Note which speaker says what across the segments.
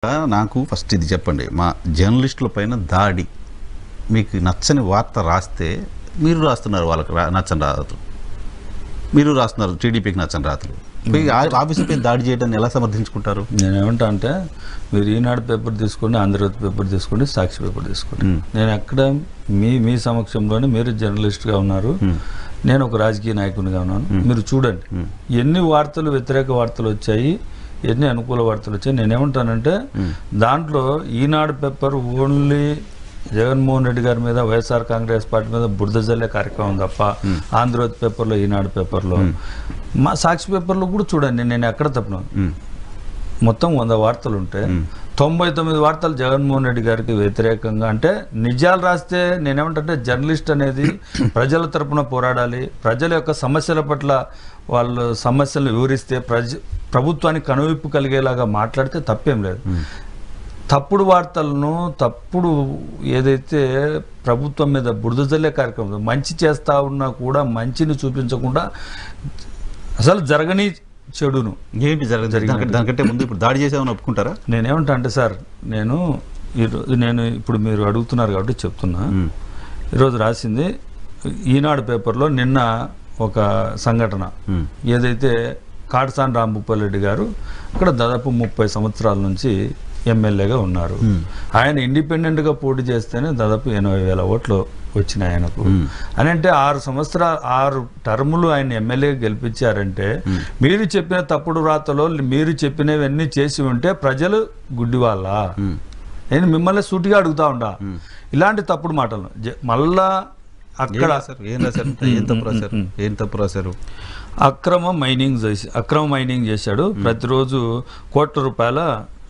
Speaker 1: నాకు ఫస్ట్ ఇది చెప్పండి, మా జర్నలిస్టుల పైన దాడి మీకు నచ్చని వార్త రాస్తే మీరు రాస్తున్నారు, వాళ్ళకి నచ్చని రాతలు మీరు రాస్తున్నారు, టీడీపీకి నచ్చని రాతలు. ఆఫీసుపై దాడి చేయడాన్ని ఎలా సమర్థించుకుంటారు?
Speaker 2: నేనేమంటా అంటే, మీరు ఈనాడు పేపర్ తీసుకోండి, ఆంధ్రజ్యోతి పేపర్ తీసుకోండి, సాక్షి పేపర్ తీసుకోండి. నేను ఎక్కడ మీ సమక్షంలోనే మీరు జర్నలిస్ట్గా ఉన్నారు, నేను ఒక రాజకీయ నాయకునిగా ఉన్నాను. మీరు చూడండి ఎన్ని వార్తలు, వ్యతిరేక వార్తలు వచ్చాయి, ఎన్ని అనుకూల వార్తలు వచ్చాయి. నేనేమంటానంటే, దాంట్లో ఈనాడు పేపర్ ఓన్లీ జగన్మోహన్ రెడ్డి గారి మీద, వైఎస్ఆర్ కాంగ్రెస్ పార్టీ మీద బురద జల్లే కార్యక్రమం తప్ప, ఆంధ్రజ్యోతి పేపర్లో, ఈనాడు పేపర్లో, మా సాక్షి పేపర్లో కూడా చూడండి, నేను ఎక్కడ తప్పను. మొత్తం 100 వార్తలు ఉంటే 99 వార్తలు జగన్మోహన్ రెడ్డి గారికి వ్యతిరేకంగా. అంటే నిజాలు రాస్తే నేనేమంటే, జర్నలిస్ట్ అనేది ప్రజల తరపున పోరాడాలి, ప్రజల యొక్క సమస్యల పట్ల వాళ్ళు సమస్యలను వివరిస్తే ప్రభుత్వానికి కనువిప్పు కలిగేలాగా మాట్లాడితే తప్పేం లేదు. తప్పుడు వార్తలను, తప్పుడు ఏదైతే ప్రభుత్వం మీద బురద జల్లే కార్యక్రమం, మంచి చేస్తా ఉన్నా కూడా మంచిని చూపించకుండా అసలు జరగని చెడును
Speaker 1: ఏంటి జరిగింది దానికంటే ముందు ఇప్పుడు దాడి చేసామని ఒప్పుకుంటారా?
Speaker 2: నేనేమంటా అంటే, సార్ నేను ఇప్పుడు మీరు అడుగుతున్నారు కాబట్టి చెప్తున్నా. ఈరోజు రాసింది ఈనాడు పేపర్లో నిన్న ఒక సంఘటన, ఏదైతే కాటసాని రాంభూపాల్ రెడ్డి గారు అక్కడ దాదాపు 30 సంవత్సరాల నుంచి ఎమ్మెల్యేగా ఉన్నారు. ఆయన ఇండిపెండెంట్గా పోటీ చేస్తేనే దాదాపు 80,000 ఓట్లు వచ్చినాయి ఆయనకు. అని అంటే 6 టర్ములు ఆయన ఎమ్మెల్యేగా గెలిపించారంటే, మీరు చెప్పిన తప్పుడు రాతలో మీరు చెప్పినవన్నీ చేసి ఉంటే ప్రజలు గుడ్డి వాళ్ళ? నేను మిమ్మల్ని సూటిగా అడుగుతా ఉండా, ఇలాంటి తప్పుడు మాటలు మళ్ళా అక్కడ ఏం తప్పు రాశారు? అక్రమ మైనింగ్ చేశాడు, ప్రతిరోజు ₹1,00,00,000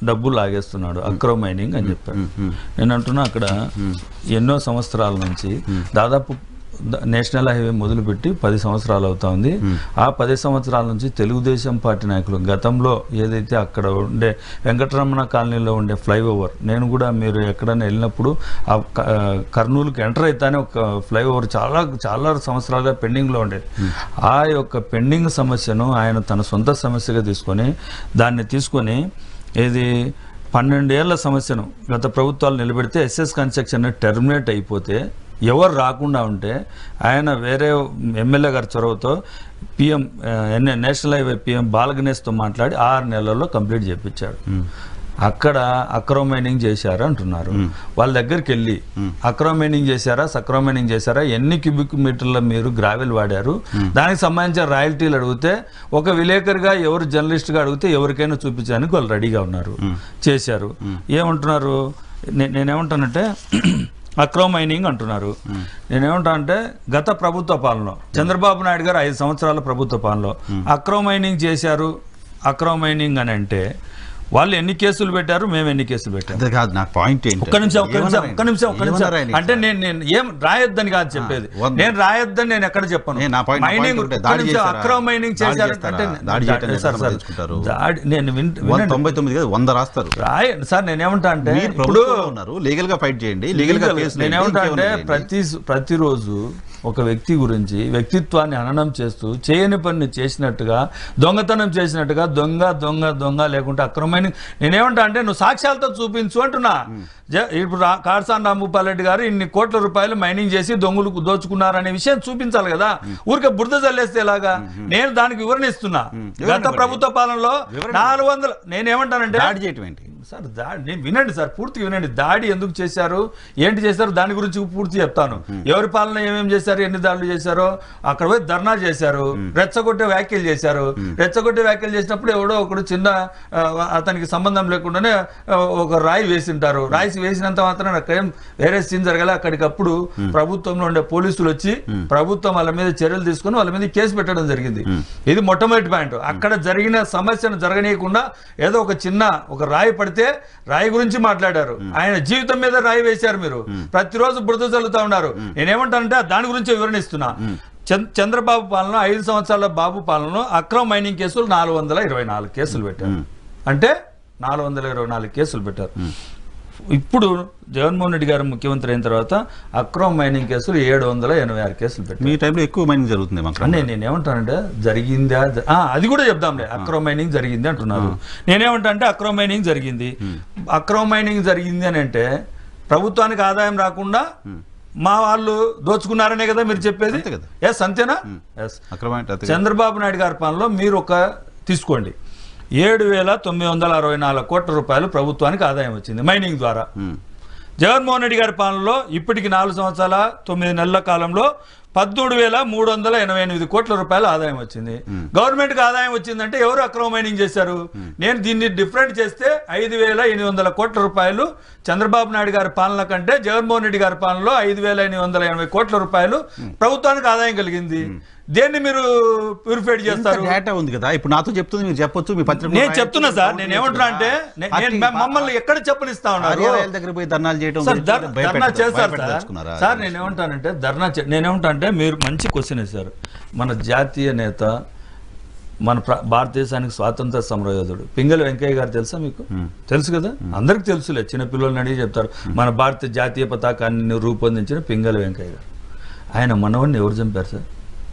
Speaker 2: డబ్బులు లాగేస్తున్నాడు, అక్రమ మైనింగ్ అని చెప్పాడు. నేను అంటున్నా, అక్కడ ఎన్నో సంవత్సరాల నుంచి దాదాపు నేషనల్ హైవే మొదలుపెట్టి 10 సంవత్సరాలు అవుతా ఉంది. ఆ 10 సంవత్సరాల నుంచి తెలుగుదేశం పార్టీ నాయకులు గతంలో ఏదైతే అక్కడ ఉండే వెంకటరమణ కాలనీలో ఉండే ఫ్లైఓవర్, నేను కూడా మీరు ఎక్కడైనా వెళ్ళినప్పుడు ఆ కర్నూలుకి ఎంటర్ అయితేనే ఒక ఫ్లైఓవర్ చాలా సంవత్సరాలుగా పెండింగ్లో ఉండేది. ఆ యొక్క పెండింగ్ సమస్యను ఆయన తన సొంత సమస్యగా తీసుకొని ఏది 12 ఏళ్ల సమస్యను గత ప్రభుత్వాలు నిలబెడితే ఎస్ఎస్ కన్స్ట్రక్షన్ టెర్మినేట్ అయిపోతే ఎవరు రాకుండా ఉంటే ఆయన వేరే ఎమ్మెల్యే గారి చొరవతో నేషనల్ హైవే పిఎం బాలగణేష్తో మాట్లాడి 6 నెలల్లో కంప్లీట్ చేయించాడు. అక్కడ అక్రమ మైనింగ్ చేశారు అంటున్నారు. వాళ్ళ దగ్గరికి వెళ్ళి అక్రమ మైనింగ్ చేశారా, సక్రమ మైనింగ్ చేశారా, ఎన్ని క్యూబిక్ మీటర్ల మీరు గ్రావెల్ వాడారు, దానికి సంబంధించిన రాయల్టీలు అడిగితే, ఒక విలేకరుగా ఎవరు జర్నలిస్ట్గా అడిగితే ఎవరికైనా చూపించడానికి వాళ్ళు రెడీగా ఉన్నారు, చేశారు. ఏమంటున్నారు? నేనేమంటానంటే, అక్రమ మైనింగ్ అంటున్నారు. నేనేమంటా అంటే, గత ప్రభుత్వ పాలనలో చంద్రబాబు నాయుడు గారు 5 సంవత్సరాల ప్రభుత్వ పాలనలో అక్రమ మైనింగ్ చేశారు. అక్రమ మైనింగ్ అని అంటే వాళ్ళు ఎన్ని కేసులు పెట్టారు, మేము ఎన్ని కేసులు పెట్టారు?
Speaker 1: నాకు పాయింట్ ఏంటి?
Speaker 2: ఒక్క నిమిషం. అంటే నేను ఏం రాయొద్దని కాదు చెప్పేది, నేను రాయొద్దని నేను ఎక్కడ చెప్పను. మైనింగ్ అక్రమ మైనింగ్ చేశారు అంటే నేను
Speaker 1: 100 రాస్తారు
Speaker 2: సార్. నేనేమంటా అంటే, ఇప్పుడు
Speaker 1: లీగల్ గా ఫైట్ చేయండి.
Speaker 2: నేనేమంటా అంటే, ప్రతిరోజు ఒక వ్యక్తి గురించి వ్యక్తిత్వాన్ని హననం చేస్తూ, చేయని పని చేసినట్టుగా, దొంగతనం చేసినట్టుగా, దొంగ లేకుంటే అక్రమమైన, నేనేమంటా అంటే, నువ్వు సాక్ష్యాలతో చూపించు అంటున్నా. ఇప్పుడు కాటసాని రాంభూపాల్ రెడ్డి గారు ఇన్ని కోట్ల రూపాయలు మైనింగ్ చేసి దొంగలు దోచుకున్నారనే విషయం చూపించాలి కదా. ఊరికే బురద జల్లేస్తే ఎలాగా? నేను దానికి వివరణ ఇస్తున్నా. గత ప్రభుత్వ పాలనలో 400, నేనేమంటానంటే,
Speaker 1: దాడి చేయటం ఏంటి
Speaker 2: సార్? నేను వినండి సార్, పూర్తిగా వినండి. దాడి ఎందుకు చేశారు, ఏంటి చేశారు, దాని గురించి పూర్తి చెప్తాను. ఎవరి పాలన ఏమేమి చేశారు, ఎన్ని దాడులు చేశారో. అక్కడ పోయి ధర్నా చేశారు, రెచ్చగొట్టే వ్యాఖ్యలు చేశారు. రెచ్చగొట్టే వ్యాఖ్యలు చేసినప్పుడు ఎవడో ఒకడు చిన్న, అతనికి సంబంధం లేకుండానే ఒక రాయి వేసింటారు. రాయి వేసినంత మాత్రం అక్కడ వేరే సీన్ జరగాలి. అక్కడికప్పుడు ప్రభుత్వంలో ఉండే పోలీసులు వచ్చి ప్రభుత్వం వాళ్ళ మీద చర్యలు తీసుకుని వాళ్ళ మీద కేసు పెట్టడం జరిగింది. ఇది మొట్టమొదటి పాయింట్. అక్కడ జరిగిన సమస్యను జరగనీయకుండా ఏదో ఒక రాయి పడితే రాయి గురించి మాట్లాడారు. ఆయన జీవితం మీద రాయి వేశారు. మీరు ప్రతిరోజు బురద చల్లుతా ఉన్నారు. నేనేమంటానంటే, దాని గురించి వివరణిస్తున్నా. చంద్రబాబు పాలన, 5 సంవత్సరాల బాబు పాలనలో అక్రమ మైనింగ్ కేసులు 424 కేసులు పెట్టారు. అంటే 424 కేసులు పెట్టారు. ఇప్పుడు జగన్మోహన్ రెడ్డి గారు ముఖ్యమంత్రి అయిన తర్వాత అక్రమ మైనింగ్ కేసులు 786 కేసులు పెట్టారు.
Speaker 1: మీ టైంలో ఎక్కువ మైనింగ్ జరుగుతుంది మాకు.
Speaker 2: నేనేమంటానంటే జరిగిందా, అది కూడా చెప్దాంలే. అక్రమ మైనింగ్ జరిగింది అంటున్నారు. నేనేమంటా అంటే అక్రమ మైనింగ్ జరిగింది. అక్రమ మైనింగ్ జరిగింది అని అంటే ప్రభుత్వానికి ఆదాయం రాకుండా మా వాళ్ళు దోచుకున్నారనే కదా మీరు చెప్పేది? ఎస్, అంతేనా? ఎస్. చంద్రబాబు నాయుడు గారి పాలనలో మీరు ఒక తీసుకోండి, 7,964 కోట్ల రూపాయలు ప్రభుత్వానికి ఆదాయం వచ్చింది మైనింగ్ ద్వారా. జగన్మోహన్ రెడ్డి గారి పాలనలో ఇప్పటికి 4 సంవత్సరాల 9 నెలల కాలంలో 13,388 కోట్ల రూపాయలు ఆదాయం వచ్చింది. గవర్నమెంట్కి ఆదాయం వచ్చిందంటే ఎవరు అక్రమ మైనింగ్ చేశారు? నేను దీన్ని డిఫరెంట్ చేస్తే 5,800 కోట్ల రూపాయలు చంద్రబాబు నాయుడు గారి పాలన కంటే జగన్మోహన్ రెడ్డి గారి పాలనలో 5,880 కోట్ల రూపాయలు ప్రభుత్వానికి ఆదాయం కలిగింది. దేన్ని మీరు ప్యూరిఫైడ్ చేస్తారు?
Speaker 1: డేటా ఉంది కదా, ఇప్పుడు నాతో చెప్తుంది, మీరు చెప్పొచ్చు. మీ పత్రిక
Speaker 2: నేను చెప్తున్నా సార్, నేను ఏమంటున్నా అంటే మమ్మల్ని ఎక్కడ చెప్పనిస్తా ఉన్నారు?
Speaker 1: దగ్గర పోయి ధర్నాలు చేయడం,
Speaker 2: ధర్నా చేస్తారు సార్. నేనేమంటానంటే నేనేమంటా అంటే మీరు మంచి క్వశ్చన్ వేశారు. మన జాతీయ నేత, మన భారతదేశానికి స్వాతంత్ర సమరయోధుడు పింగళి వెంకయ్య గారు తెలుసా మీకు? తెలుసు కదా, అందరికి తెలుసులే, చిన్న పిల్లల్ని అడిగి చెప్తారు. మన భారత జాతీయ పతాకాన్ని రూపొందించిన పింగళి వెంకయ్య గారు. ఆయన మనవడిని ఎవరు చంపారు సార్?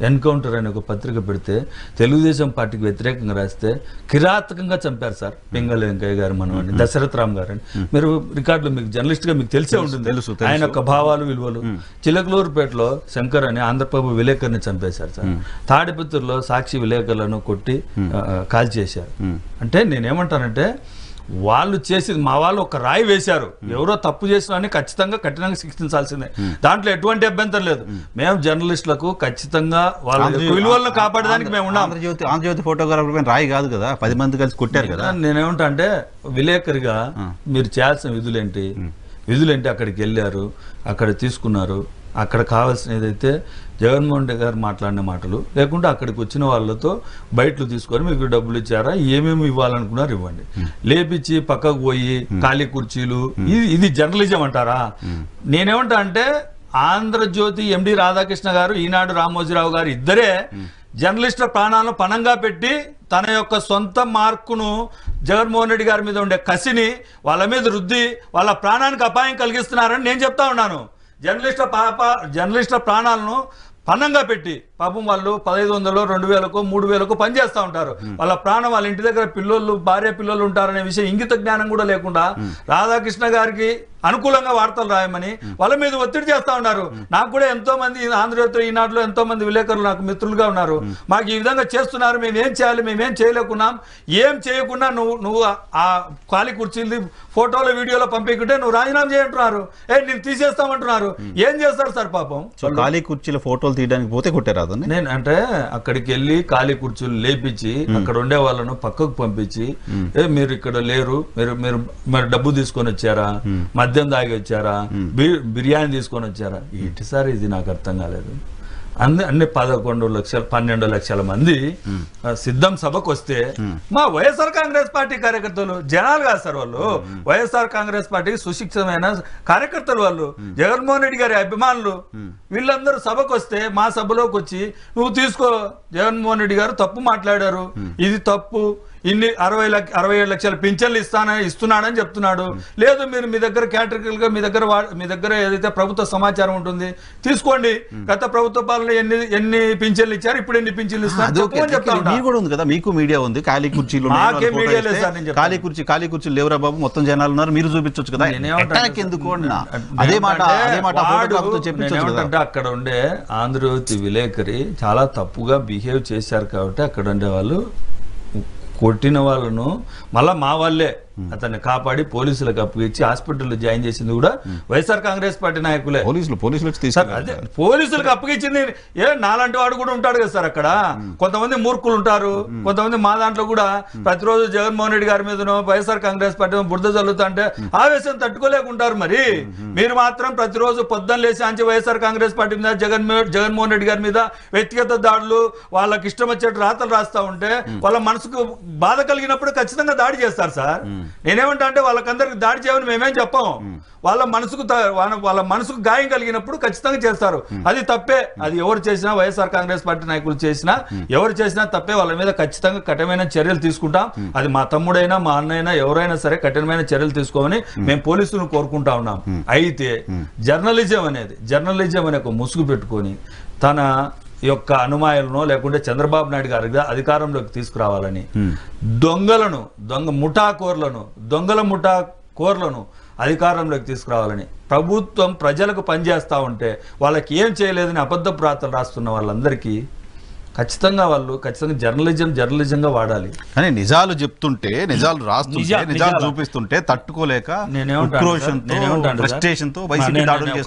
Speaker 2: ఎన్కౌంటర్ అనే ఒక పత్రిక పెడితే తెలుగుదేశం పార్టీకి వ్యతిరేకంగా రాస్తే కిరాతకంగా చంపారు సార్ పింగళి వెంకయ్య గారు మనవాడిని, దశరథ్ రామ్ గారు అని. మీరు రికార్డులు, మీకు జర్నలిస్ట్ గా మీకు తెలిసే ఉంటుంది ఆయన యొక్క భావాలు విలువలు. చిలకలూరుపేటలో శంకర్ అని ఆంధ్రప్రభ విలేకరిని చంపేశారు సార్. తాడిపత్రిలో సాక్షి విలేకరులను కొట్టి కాల్చేశారు. అంటే నేనేమంటానంటే వాళ్ళు చేసింది, మా వాళ్ళు ఒక రాయి వేశారు, ఎవరో తప్పు చేసిన ఖచ్చితంగా కఠినంగా శిక్షించాల్సిందే, దాంట్లో ఎటువంటి అభ్యంతరం లేదు. మేము జర్నలిస్టులకు ఖచ్చితంగా వాళ్ళ విలువలను కాపాడడానికి మేము ఉన్నాం.
Speaker 1: ఆంధ్రజ్యోతి ఫోటోగ్రాఫర్ రాయి కాదు కదా, 10 మంది కలిసి కొట్టారు కదా.
Speaker 2: నేనేమంటా అంటే విలేకరిగా మీరు చేయాల్సిన విధులేంటి? అక్కడికి వెళ్ళారు, అక్కడ తీసుకున్నారు, అక్కడ కావాల్సిన ఏదైతే జగన్మోహన్ రెడ్డి గారు మాట్లాడిన మాటలు, లేకుంటే అక్కడికి వచ్చిన వాళ్ళతో బయటలు తీసుకొని మీకు డబ్బులు ఇచ్చారా, ఏమేమి ఇవ్వాలనుకున్నారు ఇవ్వండి, లేపించి పక్కకు పోయి ఖాళీ కుర్చీలు, ఇది జర్నలిజం అంటారా? నేనేమంటా అంటే ఆంధ్రజ్యోతి ఎండి రాధాకృష్ణ గారు, ఈనాడు రామోజీరావు గారు ఇద్దరే జర్నలిస్టుల ప్రాణాలను పణంగా పెట్టి తన యొక్క సొంత మార్కును జగన్మోహన్ రెడ్డి గారి మీద ఉండే కసిని వాళ్ళ మీద రుద్ది వాళ్ళ ప్రాణానికి అపాయం కలిగిస్తున్నారని నేను చెప్తా ఉన్నాను. జర్నలిస్టుల ప్రాణాలను పన్నంగా పెట్టి పాపం వాళ్ళు 1,500, 2,000, 3,000 పనిచేస్తూ ఉంటారు. వాళ్ళ ప్రాణం, వాళ్ళ ఇంటి దగ్గర పిల్లలు, భార్య పిల్లలు ఉంటారనే విషయం ఇంగిత జ్ఞానం కూడా లేకుండా రాధాకృష్ణ గారికి అనుకూలంగా వార్తలు రాయమని వాళ్ళ మీద ఒత్తిడి చేస్తా ఉన్నారు. నాకు కూడా ఎంతో మంది ఆంధ్రజ్యోతి, ఈనాడులో ఎంతో మంది విలేకరులు నాకు మిత్రులుగా ఉన్నారు. మాకు ఈ విధంగా చేస్తున్నారు, మేమేం చేయాలి, మేమేం చేయలేకున్నాం, ఏం చేయకుండా నువ్వు ఆ ఖాళీ కుర్చీలు ఫోటోలు వీడియోలో పంపించుకుంటే నువ్వు రాజీనామా చేయంటున్నారు, నేను తీసేస్తామంటున్నారు. ఏం చేస్తారు సార్ పాపం?
Speaker 1: ఖాళీ కుర్చీల ఫోటోలు తీయడానికి పోతే కొట్టారు.
Speaker 2: నేను అంటే అక్కడికి వెళ్ళి ఖాళీ కుర్చీలు లేపించి అక్కడ ఉండే వాళ్ళను పక్కకు పంపించి, మీరు ఇక్కడ లేరు, మీరు డబ్బు తీసుకొని వచ్చారా, మద్యం తాగి వచ్చారా, బిర్యానీ తీసుకొని వచ్చారా, ఏంటి సార్ ఇది? నాకు అర్థం కాలేదు. అన్ని 11 లక్షల 12 లక్షల మంది సిద్ధం సభకు వస్తే మా వైఎస్ఆర్ కాంగ్రెస్ పార్టీ కార్యకర్తలు, జనాలు కాదు సార్ వాళ్ళు, వైఎస్ఆర్ కాంగ్రెస్ పార్టీకి సుశిక్షితమైన కార్యకర్తలు, వాళ్ళు జగన్మోహన్ రెడ్డి గారి అభిమానులు, వీళ్ళందరూ సభకు వస్తే మా సభలోకి వచ్చి నువ్వు తీసుకో, జగన్మోహన్ రెడ్డి గారు తప్పు మాట్లాడారు, ఇది తప్పు, ఇన్ని 67 లక్షల పింఛన్లు ఇస్తున్నాడని చెప్తున్నాడు, లేదు మీరు మీ దగ్గర క్యాటరికల్ గా మీ దగ్గర ఏదైతే ప్రభుత్వ సమాచారం ఉంటుంది తీసుకోండి, గత ప్రభుత్వ పాలన ఎన్ని పింఛన్లు ఇచ్చారు, ఇప్పుడు ఎన్ని పింఛన్లు ఇస్తున్నారు.
Speaker 1: మీకు మీడియా ఉంది, ఖాళీ కుర్చీలు, ఖాళీ కుర్చీలు లేవురా బాబు, మొత్తం జనాలు ఉన్నారు, మీరు చూపించవచ్చు కదా, ఎందుకు? అదే మాట
Speaker 2: అంటే అక్కడ ఉండే ఆంధ్రజ్యోతి విలేకరి చాలా తప్పుగా బిహేవ్ చేశారు కాబట్టి అక్కడ ఉండే వాళ్ళు కొట్టిన వాళ్ళను మళ్ళా మా వాళ్ళే అతన్ని కాపాడి పోలీసులకు అప్పగించి హాస్పిటల్లో జాయిన్ చేసింది కూడా వైఎస్ఆర్ కాంగ్రెస్ పార్టీ నాయకులే. పోలీసులకు అప్పగించింది నాలాంటి వాడు కూడా ఉంటాడు కదా సార్. అక్కడ కొంతమంది మూర్ఖులు ఉంటారు, కొంతమంది మా దాంట్లో కూడా ప్రతిరోజు జగన్మోహన్ రెడ్డి గారి మీదనో వైఎస్ఆర్ కాంగ్రెస్ పార్టీ బురద చల్లుతా అంటే ఆవేశం తట్టుకోలేకుంటారు. మరి మీరు మాత్రం ప్రతిరోజు పొద్దున్న లేసి అంచి వైఎస్ఆర్ కాంగ్రెస్ పార్టీ మీద జగన్మోహన్ రెడ్డి గారి మీద వ్యక్తిగత దాడులు, వాళ్ళకి ఇష్టం వచ్చేట్టు రాతలు రాస్తా ఉంటే వాళ్ళ మనసుకు బాధ కలిగినప్పుడు ఖచ్చితంగా దాడి చేస్తారు సార్. నేనేమంటా అంటే వాళ్ళకందరికి దాడి చేయమని మేమేం చెప్పాము. వాళ్ళ మనసుకు గాయం కలిగినప్పుడు ఖచ్చితంగా చేస్తారు. అది తప్పే. అది ఎవరు చేసినా, వైఎస్ఆర్ కాంగ్రెస్ పార్టీ నాయకులు చేసినా, ఎవరు చేసినా తప్పే. వాళ్ళ మీద ఖచ్చితంగా కఠినమైన చర్యలు తీసుకుంటాం. అది మా తమ్ముడైనా మా అన్నైనా ఎవరైనా సరే కఠినమైన చర్యలు తీసుకోమని మేము పోలీసులను కోరుకుంటా ఉన్నాం. అయితే జర్నలిజం అనే ఒక ముసుగు పెట్టుకొని తన యొక్క అనుమాయాలను లేకుంటే చంద్రబాబు నాయుడు గారి అధికారంలోకి తీసుకురావాలని దొంగల ముఠాకోర్లను అధికారంలోకి తీసుకురావాలని ప్రభుత్వం ప్రజలకు పనిచేస్తూ ఉంటే వాళ్ళకి ఏం చేయలేదని అబద్ధ ప్రార్థనలు రాస్తున్న వాళ్ళందరికీ ఖచ్చితంగా జర్నలిజంగా వాడాలి.
Speaker 1: కానీ నిజాలు చెప్తుంటే, నిజాలు రాస్తుంటే, నిజాలు చూపిస్తుంటే తట్టుకోలేక ఫ్రస్ట్రేషన్తో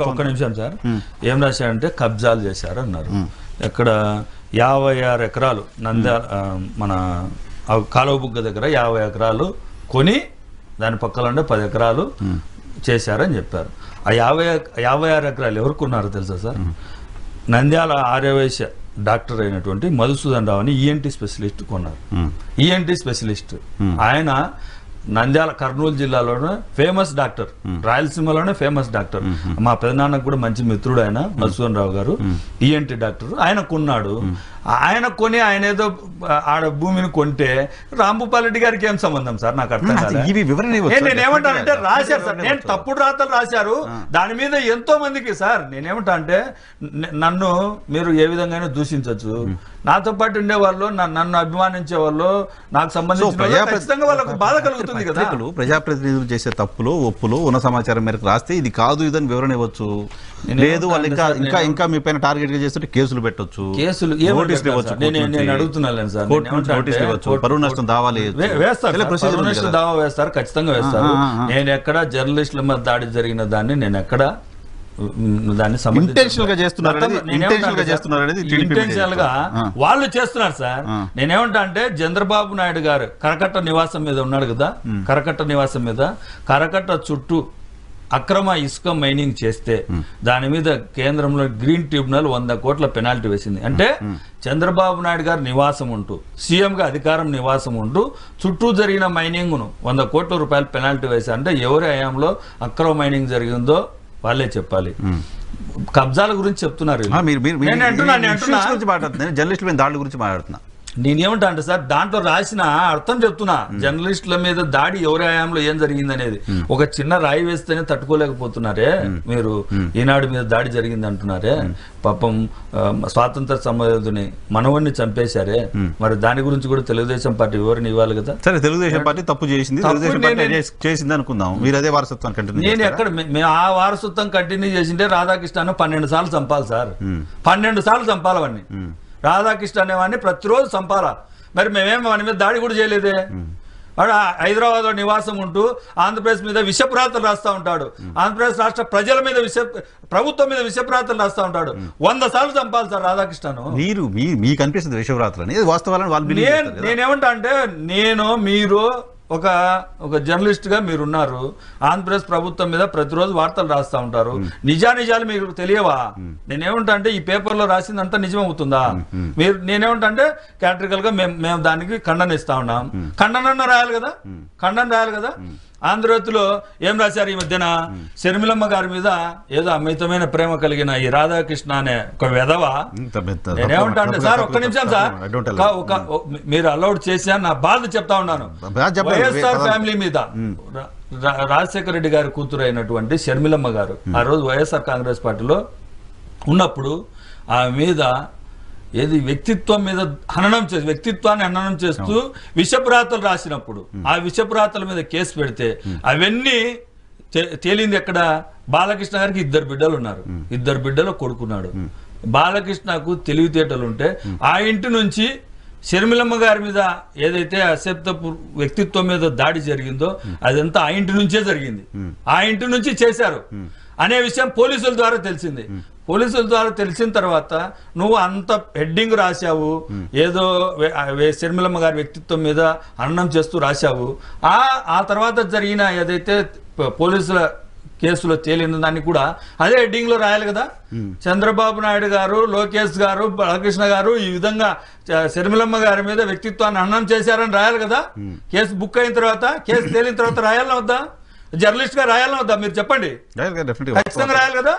Speaker 2: ఒక్క నిమిషం సార్, ఏం రాశారంటే కబ్జాలు చేశారు అన్నారు. ఎక్కడ 56 ఎకరాలు నంద్యాల మన కాలువ బుగ్గ దగ్గర 50 ఎకరాలు కొని దాని పక్కన 10 ఎకరాలు చేశారని చెప్పారు. ఆ 56 ఎకరాలు ఎవరికి ఉన్నారో తెలుసా సార్? నంద్యాల ఆర్యవైశ్య డాక్టర్ అయినటువంటి మధుసూదన్ రావు అని ఈఎన్టీ స్పెషలిస్ట్ కొన్నారు. ఈఎన్టీ స్పెషలిస్ట్ ఆయన నంద్యాల కర్నూలు జిల్లాలోనే ఫేమస్ డాక్టర్, రాయలసీమలోనే ఫేమస్ డాక్టర్. మా పెదనాన్నకు కూడా మంచి మిత్రుడు ఆయన మధుసూదన్ రావు గారు, ఈఎన్టీ డాక్టర్. ఆయన కొన్నాడు. ఆయన కొని ఆయన ఏదో ఆడ భూమిని కొంటే రాంభూపాల్ రెడ్డి గారికి ఏం సంబంధం సార్? నాకు అర్థం కాదు. నేనేమంటానంటే రాశారు సార్, నేను తప్పుడు రాతలు రాశారు. దాని మీద ఎంతో మందికి సార్ నేనేమంటా అంటే నన్ను మీరు ఏ విధంగా దూషించవచ్చు. నాతో పాటు ఉండే వాళ్ళు, నన్ను అభిమానించే వాళ్ళు, నాకు సంబంధించిన ఖచ్చితంగా వాళ్ళకు బాధ కలుగుతుంది కదా.
Speaker 1: ప్రజాప్రతినిధులు చేసే తప్పులు ఒప్పులు ఉన్న సమాచారం మేరకు రాస్తే ఇది కాదు ఇదని వివరణ ఇవ్వచ్చు. లేదు వాళ్ళు ఇంకా మీ పైన టార్గెట్ గా చేస్తుంటే కేసులు పెట్టొచ్చు,
Speaker 2: కేసులు నేను అడుగుతున్నాను సార్.
Speaker 1: పరువు నష్టం దావాలి
Speaker 2: దావా వేస్తారు, ఖచ్చితంగా వేస్తారు. నేను ఎక్కడ జర్నలిస్టుల మీద దాడి జరిగిన దాన్ని నేను ఎక్కడ దాన్ని ఇంటెన్షనల్ గా వాళ్ళు చేస్తున్నారు సార్. నేనేమంటా అంటే చంద్రబాబు నాయుడు గారు కరకట్ట నివాసం మీద ఉన్నాడు కదా, కరకట్ట చుట్టూ అక్రమ ఇసుక మైనింగ్ చేస్తే దాని మీద కేంద్రంలో గ్రీన్ ట్రిబ్యునల్ 100 కోట్ల పెనాల్టీ వేసింది. అంటే చంద్రబాబు నాయుడు గారు నివాసం ఉంటూ, సీఎం గా అధికారం నివాసం ఉంటూ చుట్టూ జరిగిన మైనింగ్ ను 100 కోట్ల రూపాయలు పెనాల్టీ వేశారు. అంటే ఎవరి హయాంలో అక్రమ మైనింగ్ జరిగిందో వాళ్ళే చెప్పాలి. కబ్జాల గురించి చెప్తున్నారు.
Speaker 1: జర్నలిస్టుల దాడుల గురించి మాట్లాడుతున్నా.
Speaker 2: నేనేమంటా అంటే సార్, దాంట్లో రాసిన అర్థం చెప్తున్నా. జర్నలిస్టుల మీద దాడి ఎవరి హయాంలో ఏం జరిగింది అనేది. ఒక చిన్న రాయి వేస్తేనే తట్టుకోలేకపోతున్నారే మీరు. ఈనాడు మీద దాడి జరిగింది అంటున్నారే. పాపం స్వాతంత్ర సమయోధుని మనవణ్ణి చంపేశారే. మరి దాని గురించి కూడా తెలుగుదేశం పార్టీ వివరణ ఇవ్వాలి కదా.
Speaker 1: సరే, తెలుగుదేశం పార్టీ తప్పు చేసింది, చేసింది అనుకుందాం. మీరు అదే వారసత్వం కంటిన్యూ.
Speaker 2: నేను ఎక్కడ ఆ వారసత్వం కంటిన్యూ చేసింటే రాధాకృష్ణ 12 సార్లు చంపాలి సార్. 12 సార్లు చంపాలి వాడిని. రాధాకృష్ణ అనేవాడిని ప్రతిరోజు చంపాలా. మరి మేమేం వాడి మీద దాడి కూడా చేయలేదే. వాడు హైదరాబాద్ లో నివాసం ఉంటూ ఆంధ్రప్రదేశ్ మీద విషప్రాతలు రాస్తా ఉంటాడు. ఆంధ్రప్రదేశ్ రాష్ట్ర ప్రజల మీద ప్రభుత్వం మీద విషప్రాతలు రాస్తా ఉంటాడు. 100 సార్లు చంపాలి సార్ రాధాకృష్ణను.
Speaker 1: మీకు అనిపిస్తుంది విషప్రాతలని, వాస్తవాలను వాళ్ళు.
Speaker 2: నేనేమంటా అంటే మీరు ఒక జర్నలిస్ట్ గా మీరున్నారు. ఆంధ్రప్రదేశ్ ప్రభుత్వం మీద ప్రతిరోజు వార్తలు రాస్తా ఉంటారు. నిజాలు మీకు తెలియవా? నేనేమంటా అంటే ఈ పేపర్లో రాసిందంతా నిజమవుతుందా? నేనేమంటా అంటే క్యాటరికల్ గా మేము దానికి ఖండన ఇస్తా ఉన్నాం. ఖండన రాయాలి కదా. ఆంధ్రజ్యోతిలో ఏం రాశారు ఈ మధ్యన? శర్మిలమ్మ గారి మీద ఏదో అమితమైన ప్రేమ కలిగిన ఈ రాధాకృష్ణ అనే ఒక వెధవ. నేనేమంటా అంటే సార్, ఒక్క నిమిషం సార్, మీరు అలౌడ్ చేసా నా బాధ చెప్తా ఉన్నాను. వైఎస్ఆర్ ఫ్యామిలీ మీద రాజశేఖర రెడ్డి గారి కూతురు అయినటువంటి శర్మిలమ్మ గారు ఆ రోజు వైఎస్ఆర్ కాంగ్రెస్ పార్టీలో ఉన్నప్పుడు ఆమె మీద ఏది వ్యక్తిత్వాన్ని హననం చేస్తూ విషపురాతలు రాసినప్పుడు ఆ విషపురాతల మీద కేసు పెడితే అవన్నీ తేలింది ఎక్కడ? బాలకృష్ణ గారికి 2 బిడ్డలు ఉన్నారు. 2 బిడ్డలు కొడుకున్నాడు. బాలకృష్ణకు తెలివితేటలుంటే ఆ ఇంటి నుంచి శర్మిలమ్మ గారి మీద ఏదైతే అసెప్తపు వ్యక్తిత్వం మీద దాడి జరిగిందో అదంతా ఆ ఇంటి నుంచే జరిగింది. ఆ ఇంటి నుంచి చేశారు అనే విషయం పోలీసుల ద్వారా తెలిసింది. పోలీసుల ద్వారా తెలిసిన తర్వాత నువ్వు అంత హెడ్డింగ్ రాశావు, ఏదో శర్మిలమ్మ గారి వ్యక్తిత్వం మీద హననం చేస్తూ రాశావు. ఆ తర్వాత జరిగిన ఏదైతే పోలీసుల కేసులో తేలిన దాన్ని కూడా అదే హెడ్డింగ్ లో రాయాలి కదా. చంద్రబాబు నాయుడు గారు, లోకేష్ గారు, బాలకృష్ణ గారు ఈ విధంగా శర్మిలమ్మ గారి మీద వ్యక్తిత్వాన్ని హననం చేశారని రాయాలి కదా. కేసు బుక్ అయిన తర్వాత, కేసు తేలిన తర్వాత రాయాలన్నా వద్దా? జర్నలిస్ట్ గా రాయాలన్నా వద్దా? మీరు చెప్పండి. ఖచ్చితంగా రాయాలి కదా.